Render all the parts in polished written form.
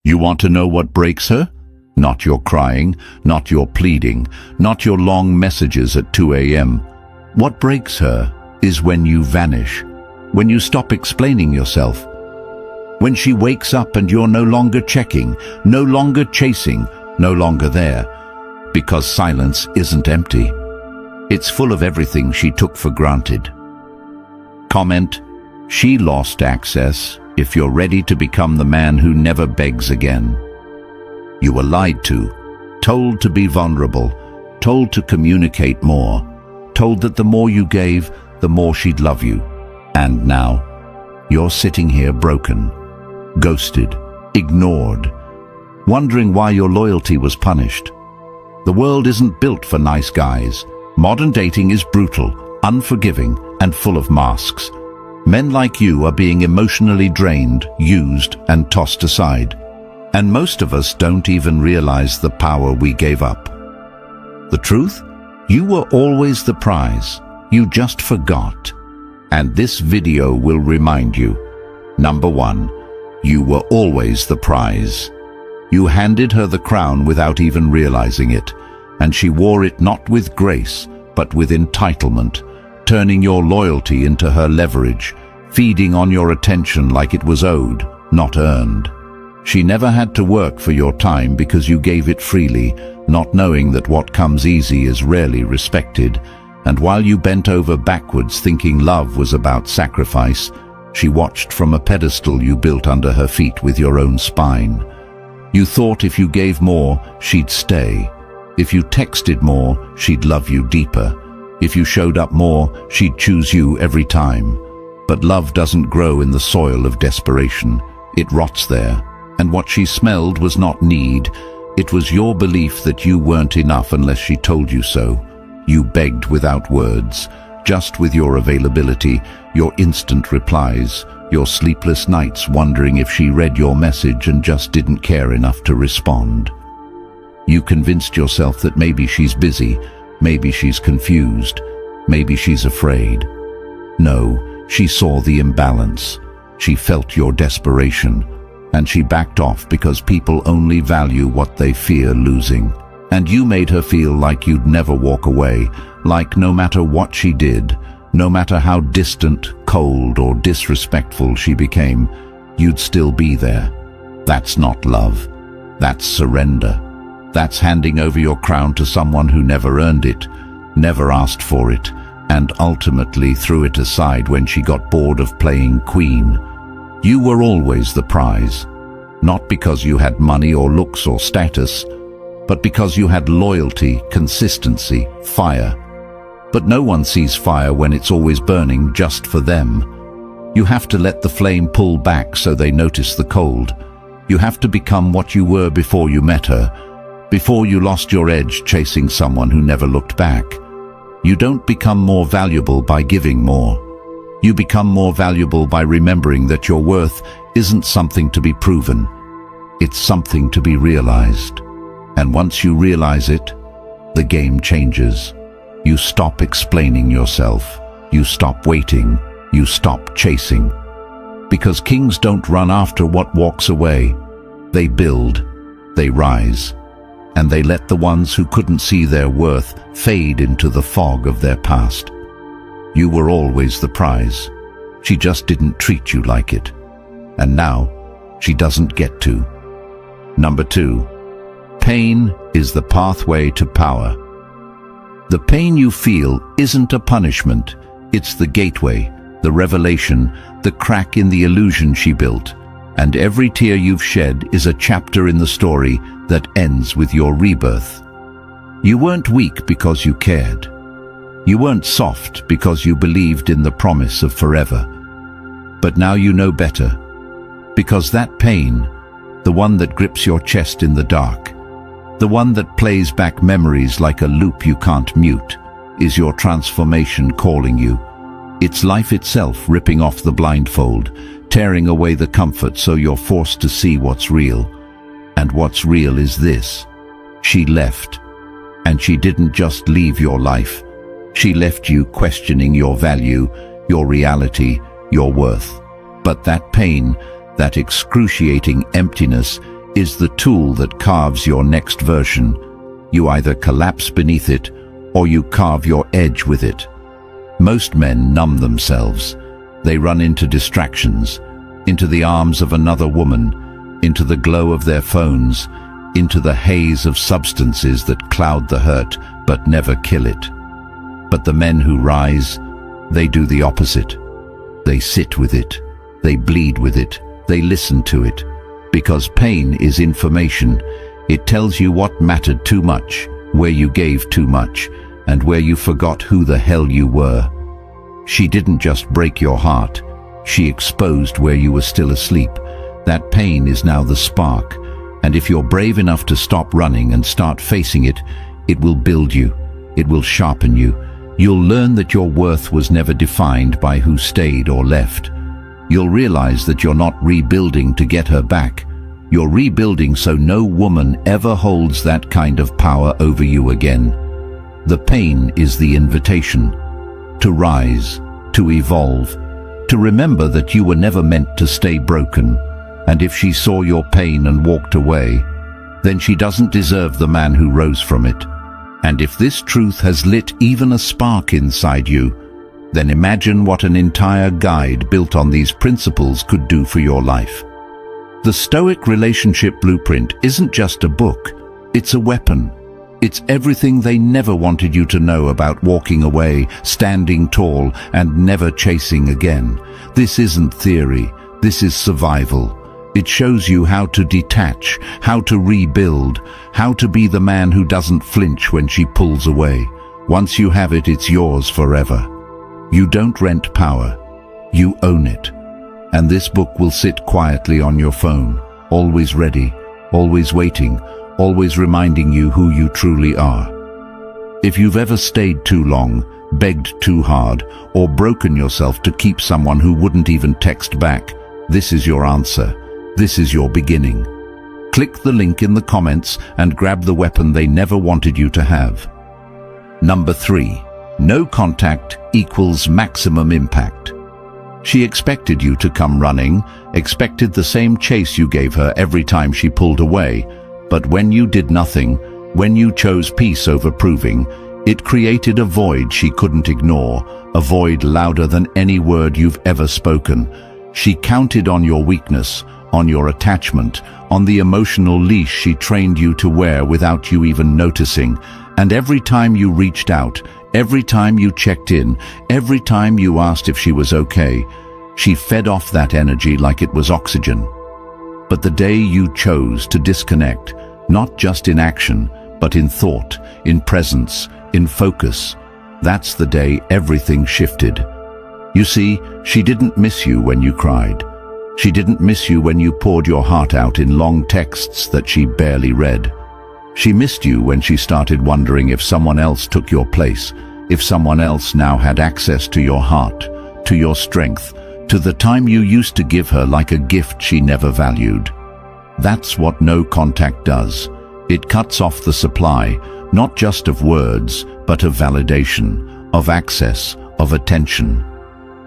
You want to know what breaks her? Not your crying, not your pleading, not your long messages at 2 a.m. What breaks her is when you vanish, when you stop explaining yourself, when she wakes up and you're no longer checking, no longer chasing, no longer there, because silence isn't empty. It's full of everything she took for granted. Comment, she lost access if you're ready to become the man who never begs again. You were lied to, told to be vulnerable, told to communicate more, told that the more you gave, the more she'd love you. And now, you're sitting here broken, ghosted, ignored, wondering why your loyalty was punished. The world isn't built for nice guys. Modern dating is brutal, unforgiving, and full of masks. Men like you are being emotionally drained, used, and tossed aside. And most of us don't even realize the power we gave up. The truth? You were always the prize. You just forgot. And this video will remind you. Number 1. You were always the prize. You handed her the crown without even realizing it, and she wore it not with grace, but with entitlement, turning your loyalty into her leverage, feeding on your attention like it was owed, not earned. She never had to work for your time because you gave it freely, not knowing that what comes easy is rarely respected. And while you bent over backwards thinking love was about sacrifice, she watched from a pedestal you built under her feet with your own spine. You thought if you gave more, she'd stay. If you texted more, she'd love you deeper. If you showed up more, she'd choose you every time. But love doesn't grow in the soil of desperation. It rots there. And what she smelled was not need. It was your belief that you weren't enough unless she told you so. You begged without words, just with your availability, your instant replies, your sleepless nights wondering if she read your message and just didn't care enough to respond. You convinced yourself that maybe she's busy, maybe she's confused, maybe she's afraid. No, she saw the imbalance. She felt your desperation, and she backed off because people only value what they fear losing. And you made her feel like you'd never walk away, like no matter what she did, no matter how distant, cold, or disrespectful she became, you'd still be there. That's not love. That's surrender. That's handing over your crown to someone who never earned it, never asked for it, and ultimately threw it aside when she got bored of playing queen. You were always the prize, not because you had money or looks or status, but because you had loyalty, consistency, fire. But no one sees fire when it's always burning just for them. You have to let the flame pull back so they notice the cold. You have to become what you were before you met her, before you lost your edge chasing someone who never looked back. You don't become more valuable by giving more. You become more valuable by remembering that your worth isn't something to be proven. It's something to be realized. And once you realize it, the game changes. You stop explaining yourself. You stop waiting. You stop chasing. Because kings don't run after what walks away. They build. They rise. And they let the ones who couldn't see their worth fade into the fog of their past. You were always the prize. She just didn't treat you like it. And now, she doesn't get to. Number 2. Pain is the pathway to power. The pain you feel isn't a punishment. It's the gateway, the revelation, the crack in the illusion she built. And every tear you've shed is a chapter in the story that ends with your rebirth. You weren't weak because you cared. You weren't soft because you believed in the promise of forever. But now you know better. Because that pain, the one that grips your chest in the dark, the one that plays back memories like a loop you can't mute, is your transformation calling you. It's life itself ripping off the blindfold, tearing away the comfort so you're forced to see what's real. And what's real is this. She left. And she didn't just leave your life. She left you questioning your value, your reality, your worth. But that pain, that excruciating emptiness, is the tool that carves your next version. You either collapse beneath it, or you carve your edge with it. Most men numb themselves. They run into distractions, into the arms of another woman, into the glow of their phones, into the haze of substances that cloud the hurt but never kill it. But the men who rise, they do the opposite. They sit with it, they bleed with it, they listen to it. Because pain is information. It tells you what mattered too much, where you gave too much, and where you forgot who the hell you were. She didn't just break your heart. She exposed where you were still asleep. That pain is now the spark. And if you're brave enough to stop running and start facing it, it will build you. It will sharpen you. You'll learn that your worth was never defined by who stayed or left. You'll realize that you're not rebuilding to get her back. You're rebuilding so no woman ever holds that kind of power over you again. The pain is the invitation to rise, to evolve, to remember that you were never meant to stay broken. And if she saw your pain and walked away, then she doesn't deserve the man who rose from it. And if this truth has lit even a spark inside you, then imagine what an entire guide built on these principles could do for your life. The Stoic Relationship Blueprint isn't just a book, it's a weapon. It's everything they never wanted you to know about walking away, standing tall, and never chasing again. This isn't theory, this is survival. It shows you how to detach, how to rebuild, how to be the man who doesn't flinch when she pulls away. Once you have it, it's yours forever. You don't rent power, you own it. And this book will sit quietly on your phone, always ready, always waiting, always reminding you who you truly are. If you've ever stayed too long, begged too hard, or broken yourself to keep someone who wouldn't even text back, this is your answer. This is your beginning. Click the link in the comments and grab the weapon they never wanted you to have. Number 3. No contact equals maximum impact. She expected you to come running, expected the same chase you gave her every time she pulled away. But when you did nothing, when you chose peace over proving, it created a void she couldn't ignore, a void louder than any word you've ever spoken. She counted on your weakness, on your attachment, on the emotional leash she trained you to wear without you even noticing. And every time you reached out, every time you checked in, every time you asked if she was okay, she fed off that energy like it was oxygen. But the day you chose to disconnect, not just in action, but in thought, in presence, in focus, that's the day everything shifted. You see, she didn't miss you when you cried. She didn't miss you when you poured your heart out in long texts that she barely read. She missed you when she started wondering if someone else took your place, if someone else now had access to your heart, to your strength, to the time you used to give her like a gift she never valued. That's what no contact does. It cuts off the supply, not just of words, but of validation, of access, of attention.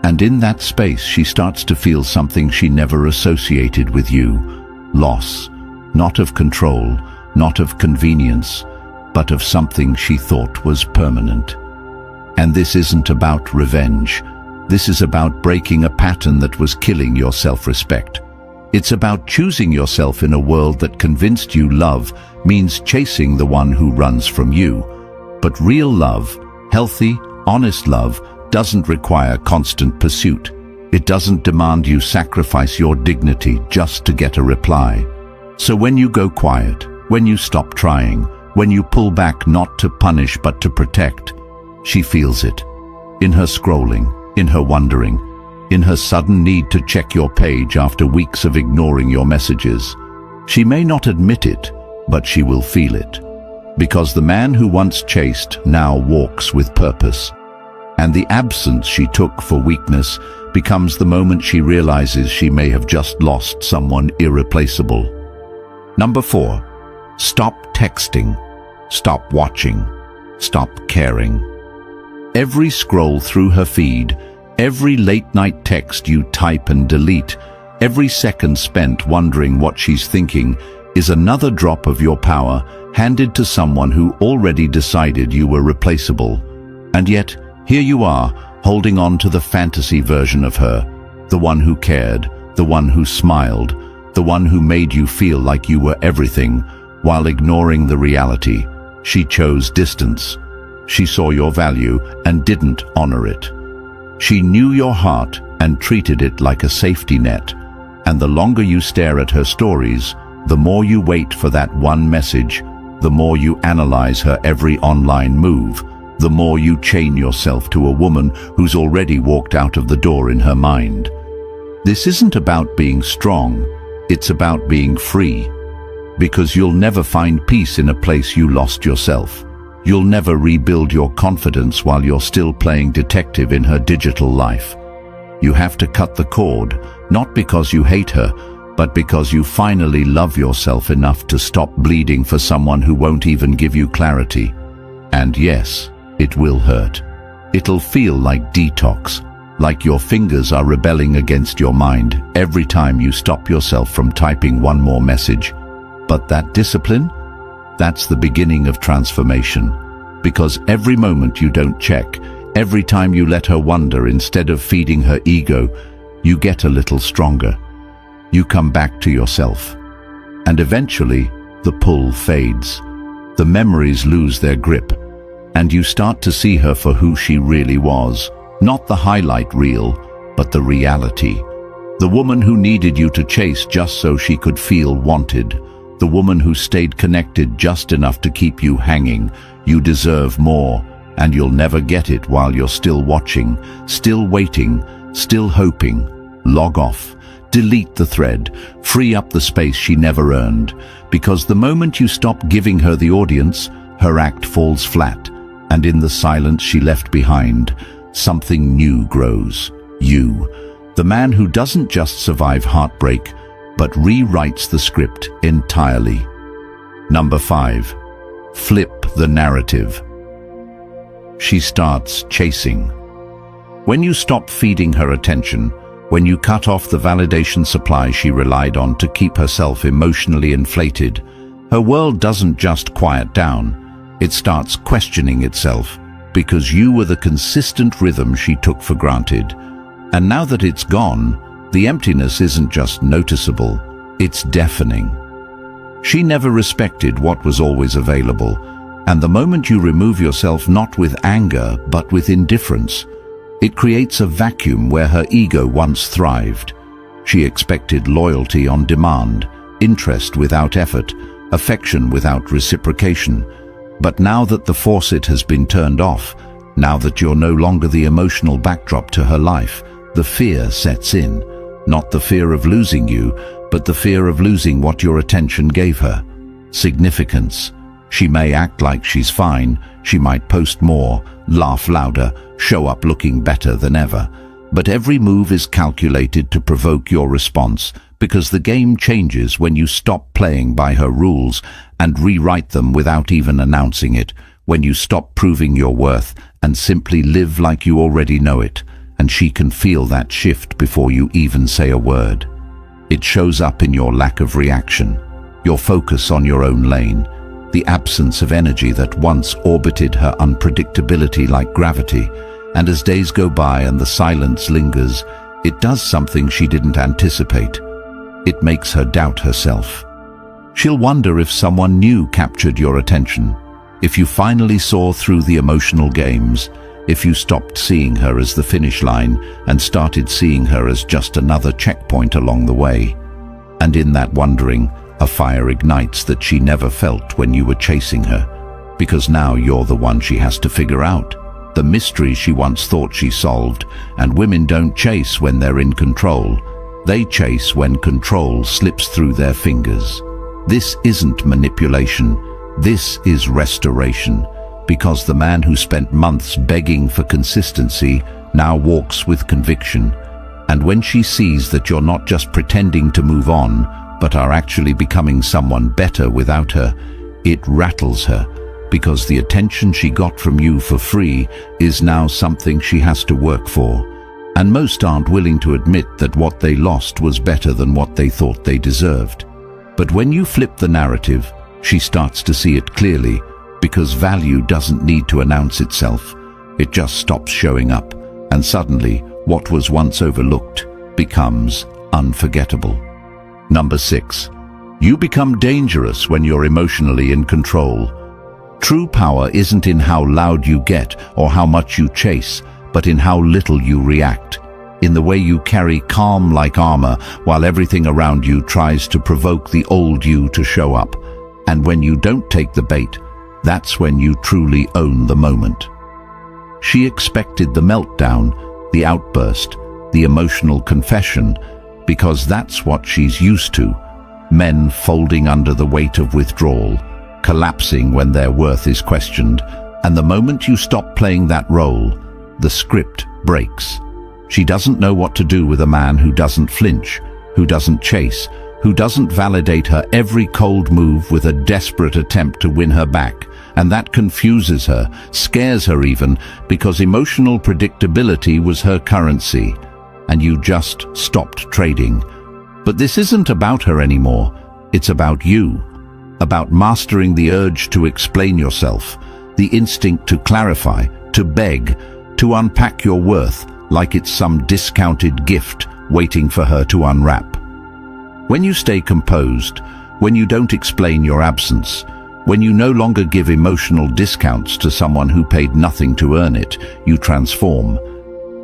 And in that space she starts to feel something she never associated with you. Loss, not of control, not of convenience, but of something she thought was permanent. And this isn't about revenge. This is about breaking a pattern that was killing your self-respect. It's about choosing yourself in a world that convinced you love means chasing the one who runs from you. But real love, healthy, honest love, doesn't require constant pursuit. It doesn't demand you sacrifice your dignity just to get a reply. So when you go quiet, when you stop trying, when you pull back not to punish but to protect, she feels it. In her scrolling, in her wondering, in her sudden need to check your page after weeks of ignoring your messages. She may not admit it, but she will feel it. Because the man who once chased now walks with purpose. And the absence she took for weakness becomes the moment she realizes she may have just lost someone irreplaceable. Number 4. Stop texting. Stop watching. Stop caring. Every scroll through her feed, every late-night text you type and delete, every second spent wondering what she's thinking, is another drop of your power handed to someone who already decided you were replaceable. And yet, here you are, holding on to the fantasy version of her, the one who cared, the one who smiled, the one who made you feel like you were everything, while ignoring the reality. She chose distance. She saw your value and didn't honor it. She knew your heart and treated it like a safety net. And the longer you stare at her stories, the more you wait for that one message, the more you analyze her every online move, the more you chain yourself to a woman who's already walked out of the door in her mind. This isn't about being strong, it's about being free. Because you'll never find peace in a place you lost yourself. You'll never rebuild your confidence while you're still playing detective in her digital life. You have to cut the cord, not because you hate her, but because you finally love yourself enough to stop bleeding for someone who won't even give you clarity. And yes, it will hurt. It'll feel like detox, like your fingers are rebelling against your mind every time you stop yourself from typing one more message. But that discipline? That's the beginning of transformation. Because every moment you don't check, every time you let her wonder instead of feeding her ego, you get a little stronger. You come back to yourself. And eventually, the pull fades. The memories lose their grip. And you start to see her for who she really was. Not the highlight reel, but the reality. The woman who needed you to chase just so she could feel wanted. The woman who stayed connected just enough to keep you hanging. You deserve more, and you'll never get it while you're still watching, still waiting, still hoping. Log off. Delete the thread. Free up the space she never earned. Because the moment you stop giving her the audience, her act falls flat. And in the silence she left behind, something new grows. You. The man who doesn't just survive heartbreak, but rewrites the script entirely. Number 5. Flip the narrative. She starts chasing. When you stop feeding her attention, when you cut off the validation supply she relied on to keep herself emotionally inflated, her world doesn't just quiet down. It starts questioning itself, because you were the consistent rhythm she took for granted. And now that it's gone, the emptiness isn't just noticeable, it's deafening. She never respected what was always available, and the moment you remove yourself not with anger but with indifference, it creates a vacuum where her ego once thrived. She expected loyalty on demand, interest without effort, affection without reciprocation. But now that the faucet has been turned off, now that you're no longer the emotional backdrop to her life, the fear sets in. Not the fear of losing you, but the fear of losing what your attention gave her. Significance. She may act like she's fine, she might post more, laugh louder, show up looking better than ever. But every move is calculated to provoke your response, because the game changes when you stop playing by her rules and rewrite them without even announcing it, when you stop proving your worth and simply live like you already know it, and she can feel that shift before you even say a word. It shows up in your lack of reaction, your focus on your own lane, the absence of energy that once orbited her unpredictability like gravity. And as days go by and the silence lingers, it does something she didn't anticipate. It makes her doubt herself. She'll wonder if someone new captured your attention, if you finally saw through the emotional games, if you stopped seeing her as the finish line and started seeing her as just another checkpoint along the way. And in that wondering, a fire ignites that she never felt when you were chasing her, because now you're the one she has to figure out. The mystery she once thought she solved. And women don't chase when they're in control. They chase when control slips through their fingers. This isn't manipulation. This is restoration. Because the man who spent months begging for consistency now walks with conviction. And when she sees that you're not just pretending to move on, but are actually becoming someone better without her, it rattles her. Because the attention she got from you for free is now something she has to work for. And most aren't willing to admit that what they lost was better than what they thought they deserved. But when you flip the narrative, she starts to see it clearly, because value doesn't need to announce itself. It just stops showing up, and suddenly, what was once overlooked becomes unforgettable. Number 6. You become dangerous when you're emotionally in control. True power isn't in how loud you get or how much you chase, but in how little you react. In the way you carry calm like armor while everything around you tries to provoke the old you to show up. And when you don't take the bait, that's when you truly own the moment. She expected the meltdown, the outburst, the emotional confession, because that's what she's used to. Men folding under the weight of withdrawal, collapsing when their worth is questioned, and the moment you stop playing that role, the script breaks. She doesn't know what to do with a man who doesn't flinch, who doesn't chase, who doesn't validate her every cold move with a desperate attempt to win her back. And that confuses her, scares her even, because emotional predictability was her currency, and you just stopped trading. But this isn't about her anymore. It's about you. About mastering the urge to explain yourself, the instinct to clarify, to beg, to unpack your worth like it's some discounted gift waiting for her to unwrap. When you stay composed, when you don't explain your absence, when you no longer give emotional discounts to someone who paid nothing to earn it, you transform.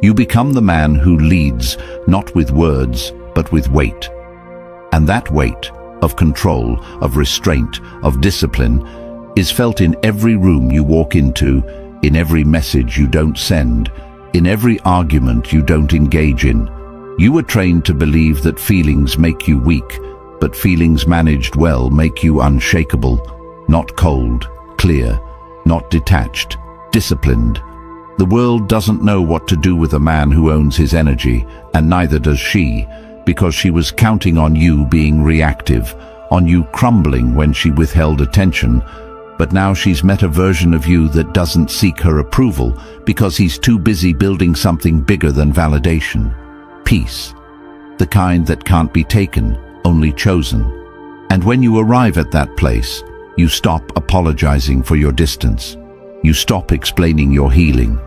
You become the man who leads, not with words, but with weight. And that weight, of control, of restraint, of discipline, is felt in every room you walk into, in every message you don't send, in every argument you don't engage in. You were trained to believe that feelings make you weak, but feelings managed well make you unshakable, not cold, clear, not detached, disciplined. The world doesn't know what to do with a man who owns his energy, and neither does she, because she was counting on you being reactive, on you crumbling when she withheld attention. But now she's met a version of you that doesn't seek her approval because he's too busy building something bigger than validation. Peace. The kind that can't be taken, only chosen. And when you arrive at that place, you stop apologizing for your distance. You stop explaining your healing.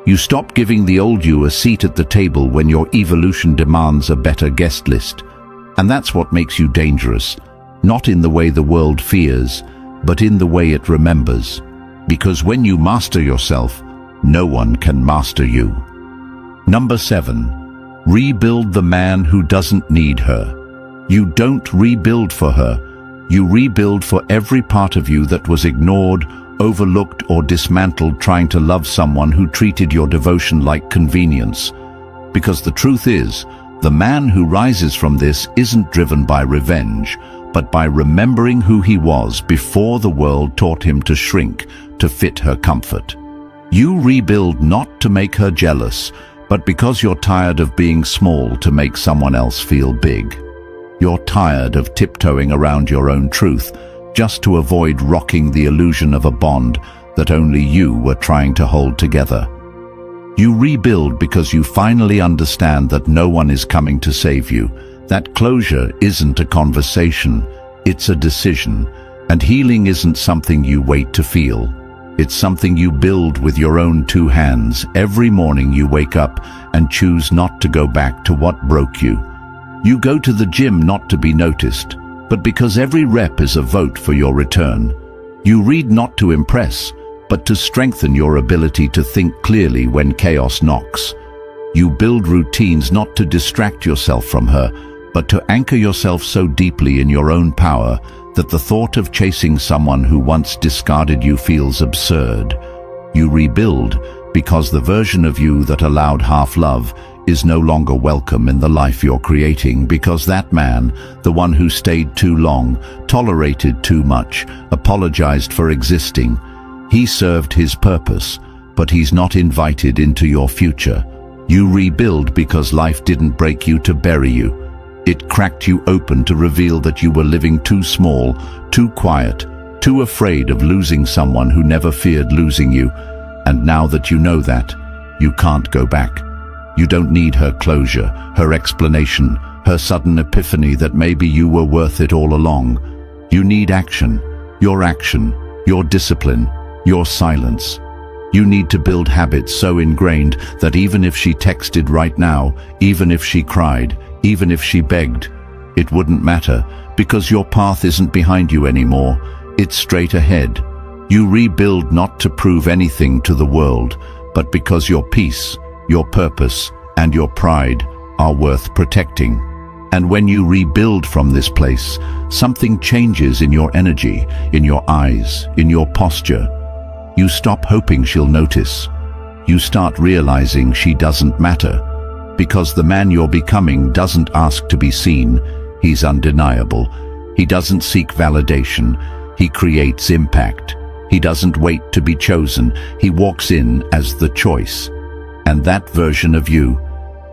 You stop giving the old you a seat at the table when your evolution demands a better guest list. And that's what makes you dangerous, not in the way the world fears, but in the way it remembers. Because when you master yourself, no one can master you. Number 7. Rebuild the man who doesn't need her. You don't rebuild for her. You rebuild for every part of you that was ignored, overlooked, or dismantled trying to love someone who treated your devotion like convenience. Because the truth is, the man who rises from this isn't driven by revenge, but by remembering who he was before the world taught him to shrink to fit her comfort. You rebuild not to make her jealous, but because you're tired of being small to make someone else feel big. You're tired of tiptoeing around your own truth, just to avoid rocking the illusion of a bond that only you were trying to hold together. You rebuild because you finally understand that no one is coming to save you, that closure isn't a conversation, it's a decision, and healing isn't something you wait to feel. It's something you build with your own 2 hands every morning you wake up and choose not to go back to what broke you. You go to the gym not to be noticed, but because every rep is a vote for your return. You read not to impress, but to strengthen your ability to think clearly when chaos knocks. You build routines not to distract yourself from her, but to anchor yourself so deeply in your own power that the thought of chasing someone who once discarded you feels absurd. You rebuild because the version of you that allowed half-love is no longer welcome in the life you're creating, because that man, the one who stayed too long, tolerated too much, apologized for existing, he served his purpose, but he's not invited into your future. You rebuild because life didn't break you to bury you. It cracked you open to reveal that you were living too small, too quiet, too afraid of losing someone who never feared losing you. And now that you know that, you can't go back. You don't need her closure, her explanation, her sudden epiphany that maybe you were worth it all along. You need action, your discipline, your silence. You need to build habits so ingrained that even if she texted right now, even if she cried, even if she begged, it wouldn't matter, because your path isn't behind you anymore, it's straight ahead. You rebuild not to prove anything to the world, but because your peace, your purpose, and your pride are worth protecting. And when you rebuild from this place, something changes in your energy, in your eyes, in your posture. You stop hoping she'll notice. You start realizing she doesn't matter, because the man you're becoming doesn't ask to be seen. He's undeniable. He doesn't seek validation. He creates impact. He doesn't wait to be chosen. He walks in as the choice. And that version of you,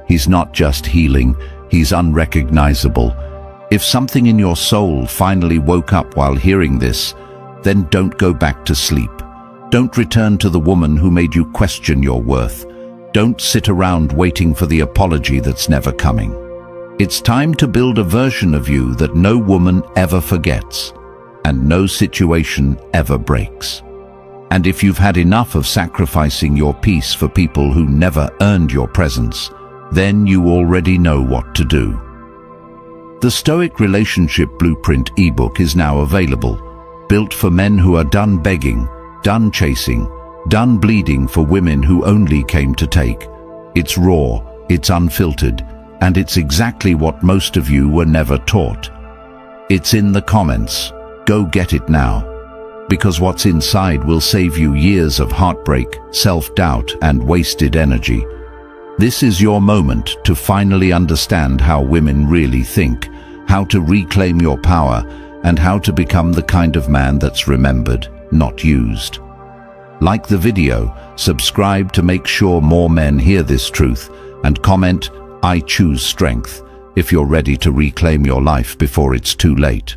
he's not just healing, he's unrecognizable. If something in your soul finally woke up while hearing this, then don't go back to sleep. Don't return to the woman who made you question your worth. Don't sit around waiting for the apology that's never coming. It's time to build a version of you that no woman ever forgets, and no situation ever breaks. And if you've had enough of sacrificing your peace for people who never earned your presence, then you already know what to do. The Stoic Relationship Blueprint ebook is now available, built for men who are done begging, done chasing, done bleeding for women who only came to take. It's raw, it's unfiltered, and it's exactly what most of you were never taught. It's in the comments. Go get it now. Because what's inside will save you years of heartbreak, self-doubt, and wasted energy. This is your moment to finally understand how women really think, how to reclaim your power, and how to become the kind of man that's remembered, not used. Like the video, subscribe to make sure more men hear this truth, and comment, "I choose strength," if you're ready to reclaim your life before it's too late.